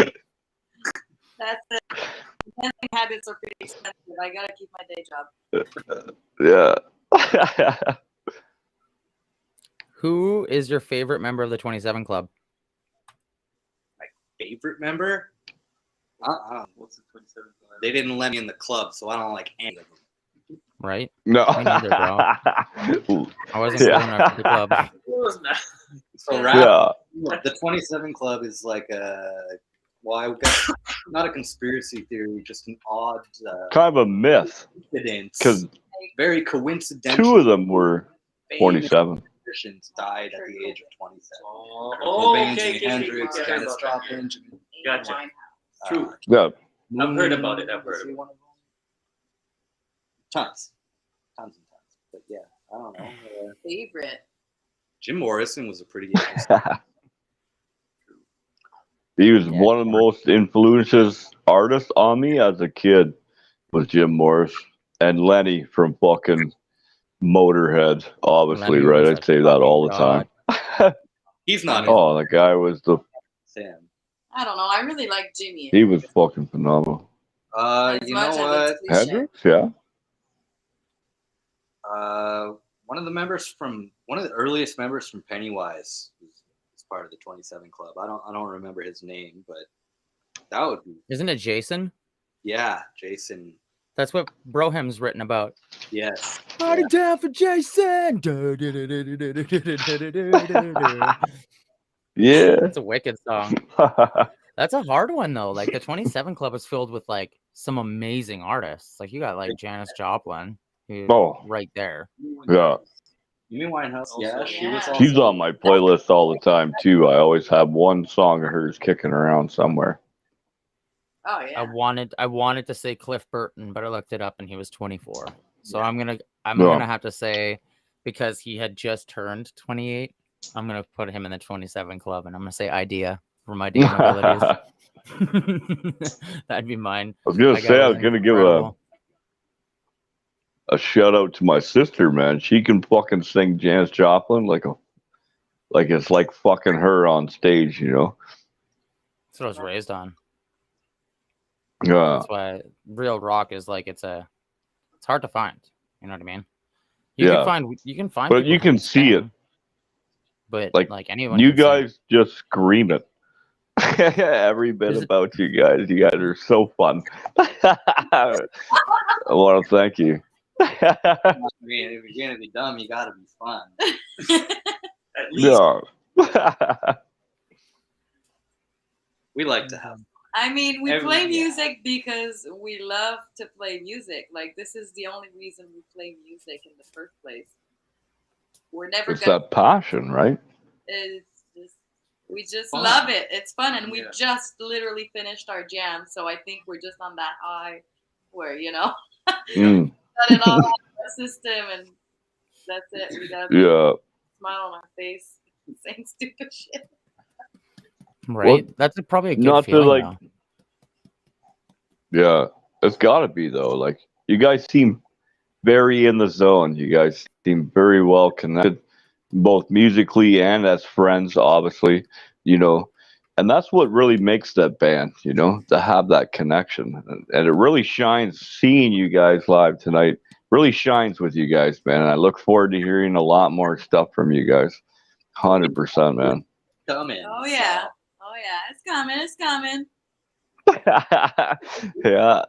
it. Dancing habits are pretty expensive. I gotta keep my day job. Yeah. Who is your favorite member of the 27 Club? My favorite member? What's the 27? They didn't let me in the club, so I don't like any of them. Right? No. Me neither, bro. I wasn't cool enough for the club. So the 27 Club is like I've got not a conspiracy theory, just an odd kind of a myth. Because very coincidental. 2 of them were 27. Musicians died at the age of 27. Okay. Hendrix, Janis Joplin. Gotcha. True. Yeah. I've heard about it. Tons and tons. But yeah, I don't know. Favorite. Jim Morrison was a pretty interesting. He was one of the most influences artists on me as a kid. Was Jim Morris and Lenny from fucking Motorhead, obviously, Lenny right? was I'd a say that all the fucking time. He's not. Oh, the guy was Sam. I don't know. I really like Jimmy. he was fucking phenomenal. As You much know as what? it's cliche. Hendrix, yeah. One of the earliest members from Pennywise was part of the 27 Club. I don't remember his name, but that would be. Isn't it Jason? Yeah, Jason. That's what Broham's written about. Yes. Party down for Jason. Yeah. It's a wicked song. That's a hard one though. Like the 27 Club is filled with like some amazing artists. Like you got like Janis Joplin, who's right there. Yeah. You mean Winehouse? Yeah, Also, she was. She's on my playlist all the time too. I always have one song of hers kicking around somewhere. Oh yeah. I wanted to say Cliff Burton, but I looked it up and he was 24. So I'm gonna have to say, because he had just turned 28, I'm gonna put him in the 27 Club, and I'm gonna say Idea for my DM abilities. That'd be mine. I was gonna say I was gonna give a shout out to my sister, man. She can fucking sing Janis Joplin like it's like fucking her on stage, you know. That's what I was raised on. Yeah. That's why real rock is like it's hard to find. You know what I mean? You can find but people you who can see sing, it. But like anyone, you can sing. guys just scream it. Every bit about you guys. You guys are so fun. I want to thank you. I mean, if you're gonna be dumb, you gotta be fun. At least. Yeah. We like to have. I mean, we play music because we love to play music. Like, this is the only reason we play music in the first place. We're never It's that passion, right? We just Fun. love it. It's fun, and we Yeah. just literally finished our jam. So I think we're just on that high, where got it all out of our system, and that's it. We got a smile on our face, saying stupid shit. Right? Well, that's probably a good not feeling. to like. Yeah, it's got to be though. Like you guys seem very in the zone. You guys seem very well connected, both musically and as friends, obviously. You know, and that's what really makes that band. You know, to have that connection, and it really shines. Seeing you guys live tonight really shines with you guys, man. And I look forward to hearing a lot more stuff from you guys. 100%, man. Coming. Oh yeah. Oh yeah. It's coming. It's coming. Yeah,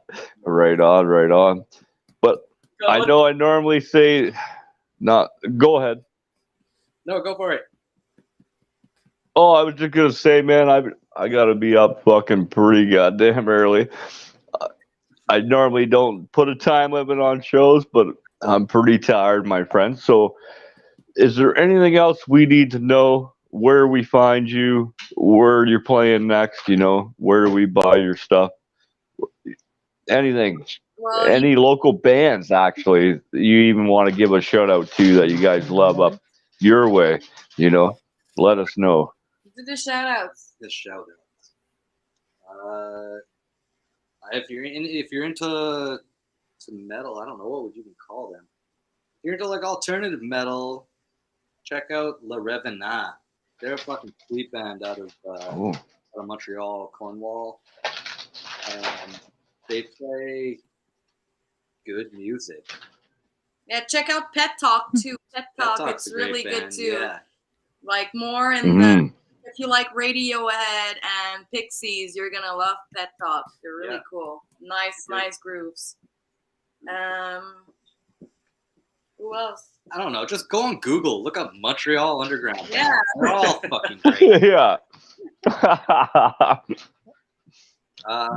right on. But I know I normally say not. Go ahead. No, go for it. Oh, I was just gonna say, man, I gotta be up fucking pretty goddamn early. I normally don't put a time limit on shows, but I'm pretty tired, my friend. So, is there anything else we need to know? Where we find you, where you're playing next, you know, where do we buy your stuff? Anything. Well, Any local bands, actually, you even want to give a shout out to that you guys love up your way, you know, let us know. do the shout outs. The shout outs. If you're into metal, I don't know, what would you even call them? If you're into like alternative metal, check out Le Revenant. They're a fucking sweet band out of Montreal, Cornwall, and they play good music. Yeah, check out Pet Talk too. Pet Talk, Talk's it's a great really good band, too. Yeah. Like more in the, if you like Radiohead and Pixies, you're gonna love Pet Talk. They're really cool. Nice grooves. Who else? I don't know. Just go on Google. Look up Montreal Underground. Yeah. They're all fucking great. Yeah.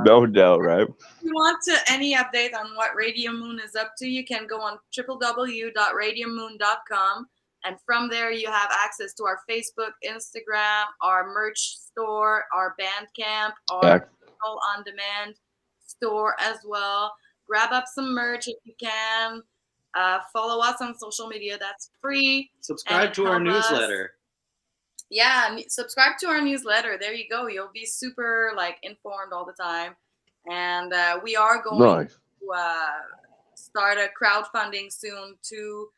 No doubt, right? If you want any update on what Radio Moon is up to, you can go on www.radiomoon.com. And from there, you have access to our Facebook, Instagram, our merch store, our Bandcamp, our on-demand store as well. Grab up some merch if you can. Follow us on social media. That's free. Subscribe to our newsletter. Yeah, subscribe to our newsletter. There you go. You'll be super like informed all the time. And we are going to start a crowdfunding soon to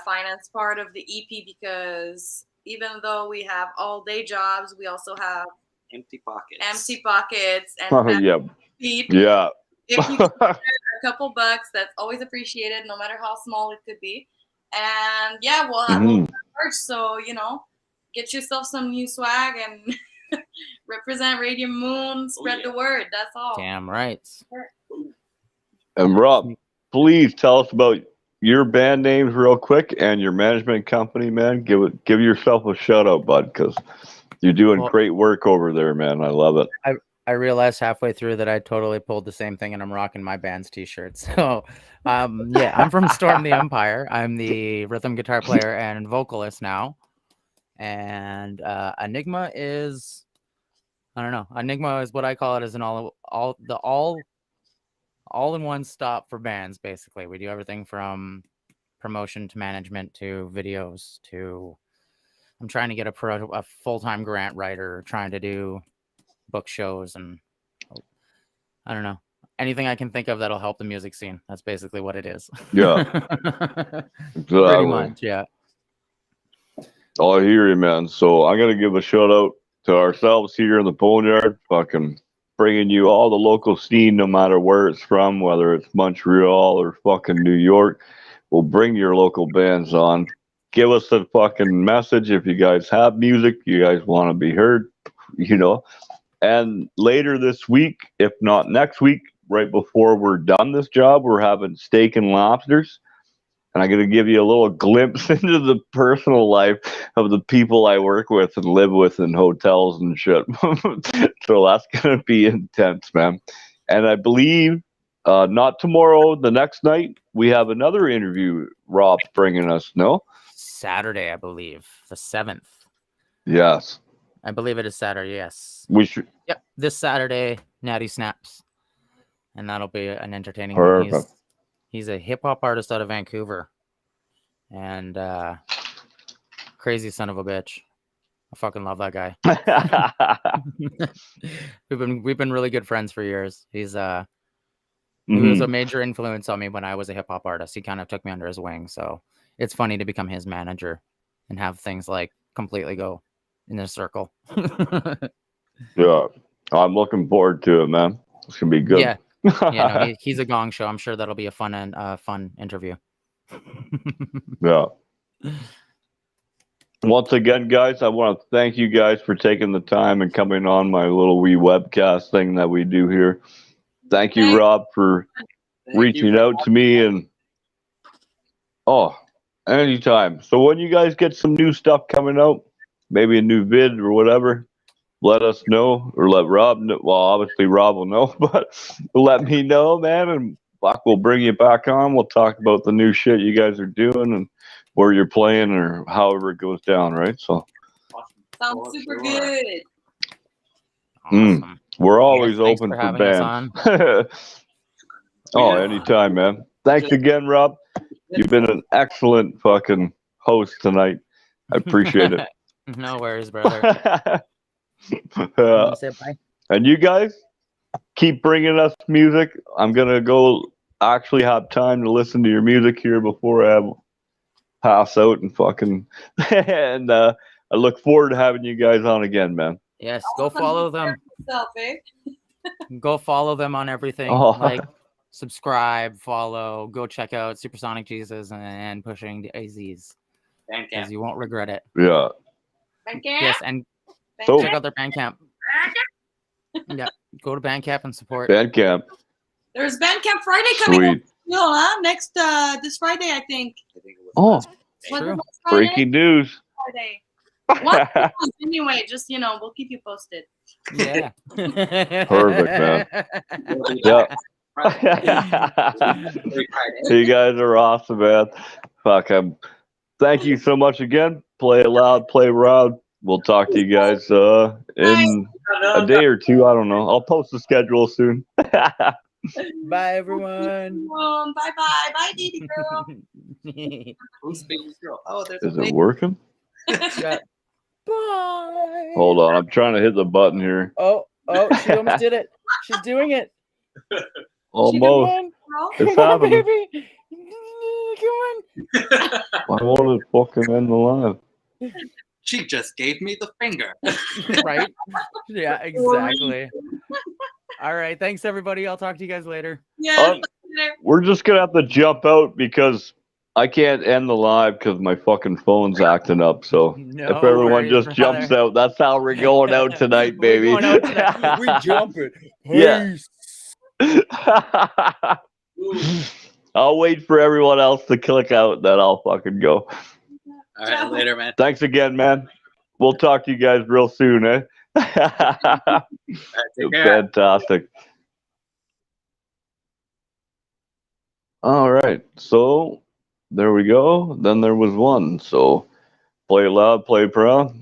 finance part of the EP, because even though we have all day jobs, we also have empty pockets. And feet. Yeah. If you can spare a couple bucks, that's always appreciated, no matter how small it could be. And yeah, we'll have merch, so get yourself some new swag and represent Radium Moon. Spread the word. That's all. Damn right. And Rob, please tell us about your band names real quick and your management company, man. Give yourself a shout out, bud, because you're doing great work over there, man. I love it. I realized halfway through that I totally pulled the same thing, and I'm rocking my band's t-shirt. So, yeah, I'm from Storm the Empire. I'm the rhythm guitar player and vocalist now. And Enigma is, I don't know. Enigma is what I call it, as an all-in-one stop for bands. Basically, we do everything from promotion to management to videos to. I'm trying to get a full-time grant writer, trying to do book shows, and I don't know, anything I can think of that'll help the music scene. That's basically what it is. Yeah. Pretty much, yeah. Oh, I hear you, man. So I'm gonna give a shout out to ourselves here in the Boneyard, fucking bringing you all the local scene, no matter where it's from, whether it's Montreal or fucking New York. We'll bring your local bands on. Give us a fucking message if you guys have music, you guys want to be heard, And later this week, if not next week, right before we're done this job, we're having steak and lobsters. And I'm going to give you a little glimpse into the personal life of the people I work with and live with in hotels and shit. So that's going to be intense, man. And I believe not tomorrow, the next night, we have another interview Rob's bringing us, no? Saturday, I believe. The 7th. Yes. I believe it is Saturday, yes. We should. Yep, this Saturday, Natty Snaps. And that'll be an entertaining one. He's a hip-hop artist out of Vancouver. And crazy son of a bitch. I fucking love that guy. We've been really good friends for years. He was a major influence on me when I was a hip-hop artist. He kind of took me under his wing. So it's funny to become his manager and have things like completely go in a circle. Yeah, I'm looking forward to it, man. It's gonna be good. Yeah, no, he's a gong show. I'm sure that'll be a fun interview. Yeah. Once again, guys, I want to thank you guys for taking the time and coming on my little wee webcast thing that we do here. Thank you, Rob, for reaching out to me. And anytime. So when you guys get some new stuff coming out, maybe a new vid or whatever, let us know, or let Rob know. Well, obviously Rob will know, but let me know, man, and we'll bring you back on. We'll talk about the new shit you guys are doing and where you're playing or however it goes down, right? So sounds super good. Awesome. We're always open for bands. Anytime, man. Thanks again, Rob. You've been an excellent fucking host tonight. I appreciate it. No worries, brother. Say bye. And you guys keep bringing us music. I'm gonna go actually have time to listen to your music here before I pass out and fucking and I look forward to having you guys on again, man. Yes, go follow them. Go follow them on everything. Like subscribe, follow, go check out Supersonic Jesus and Pushing the AZs. Because you won't regret it. Yeah. Yes, and check out their Bandcamp. Yeah, go to Bandcamp and support. Bandcamp. There's Bandcamp Friday coming up. Next this Friday, I think. True. Breaking news. Friday. Anyway, just we'll keep you posted. Yeah. Perfect, man. Yeah. You guys are awesome, man. Thank you so much again. Play it loud, play loud. We'll talk to you guys in a day or two. I don't know. I'll post the schedule soon. Bye, everyone. Bye bye. Bye, baby girl. Who's baby girl? Oh, there's Is a it baby. working? Yeah. Bye. Hold on, I'm trying to hit the button here. Oh, she almost did it. She's doing it. Almost. Come It's on, happening. baby. Come I want to fucking end the live. She just gave me the finger. on. Right? Yeah, exactly. All right. Thanks, everybody. I'll talk to you guys later. Yeah. We're just gonna have to jump out because I can't end the live because my fucking phone's acting up. So No if everyone worries, just jumps brother. out, that's how we're going out tonight, We're baby. going out tonight. We jumping. Yeah. I'll wait for everyone else to click out, then I'll fucking go. All right, later, man. Thanks again, man. We'll talk to you guys real soon, eh? Take care. Fantastic. All right. So there we go. Then there was one. So play loud, play proud.